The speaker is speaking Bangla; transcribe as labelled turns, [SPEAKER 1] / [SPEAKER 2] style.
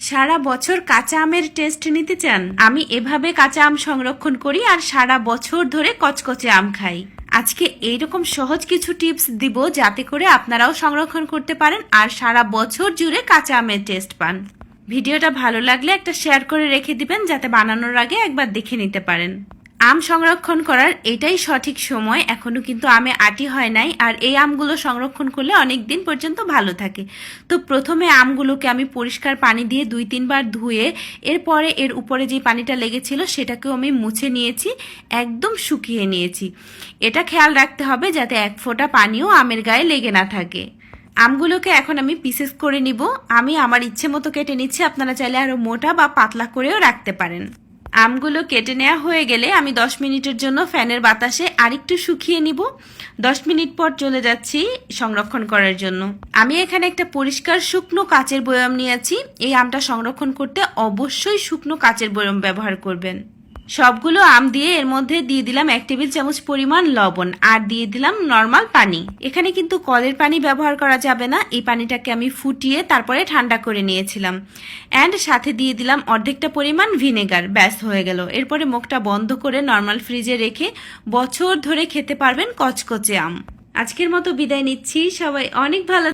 [SPEAKER 1] সারা বছর কাঁচা আমের টেস্ট নিতে চান? আমি এভাবে কাঁচা আম সংরক্ষণ করি আর সারা বছর ধরে কচকচে আম খাই। আজকে এইরকম সহজ কিছু টিপস দিব যাতে করে আপনারাও সংরক্ষণ করতে পারেন আর সারা বছর জুড়ে কাঁচা আমের টেস্ট পান। ভিডিওটা ভালো লাগলে একটা শেয়ার করে রেখে দিবেন যাতে বানানোর আগে একবার দেখে নিতে পারেন। আম সংরক্ষণ করার এটাই সঠিক সময়, এখনো কিন্তু আমে আটি হয় নাই আর এই আমগুলো সংরক্ষণ করলে অনেক দিন পর্যন্ত ভালো থাকে। তো প্রথমে আমগুলোকে আমি পরিষ্কার পানি দিয়ে 2-3 বার ধুয়ে এরপরে এর উপরে যে পানিটা লেগেছিল সেটাকেও আমি মুছে নিয়েছি, একদম শুকিয়ে নিয়েছি। এটা খেয়াল রাখতে হবে যাতে এক ফোঁটা পানিও আমের গায়ে লেগে না থাকে। আমগুলোকে এখন আমি পিসেস করে নিব। আমি আমার ইচ্ছে মতো কেটে নিচ্ছি, আপনারা চাইলে আরো মোটা বা পাতলা করেও রাখতে পারেন। আমগুলো কেটে নেওয়া হয়ে গেলে আমি 10 মিনিটের জন্য ফ্যানের বাতাসে আরেকটু শুকিয়ে নিব। 10 মিনিট পর চলে যাচ্ছি সংরক্ষণ করার জন্য। আমি এখানে একটা পরিষ্কার শুকনো কাচের বয়াম নিয়েছি। এই আমটা সংরক্ষণ করতে অবশ্যই শুকনো কাচের বয়াম ব্যবহার করবেন। সবগুলো আম দিয়ে এর মধ্যে দিয়ে দিলাম 1 টেবিল চামচ পরিমাণ লবণ আর দিয়ে দিলাম নর্মাল পানি। এখানে কিন্তু কলের পানি ব্যবহার করা যাবে না, এই পানিটাকে আমি ফুটিয়ে তারপরে ঠান্ডা করে নিয়েছিলাম। অ্যান্ড সাথে দিয়ে দিলাম অর্ধেকটা পরিমাণ ভিনেগার। ব্যাস হয়ে গেল। এরপরে মুখটা বন্ধ করে নর্মাল ফ্রিজে রেখে বছর ধরে খেতে পারবেন কচকচে আম। আজকের মতো বিদায় নিচ্ছি, সবাই অনেক ভালো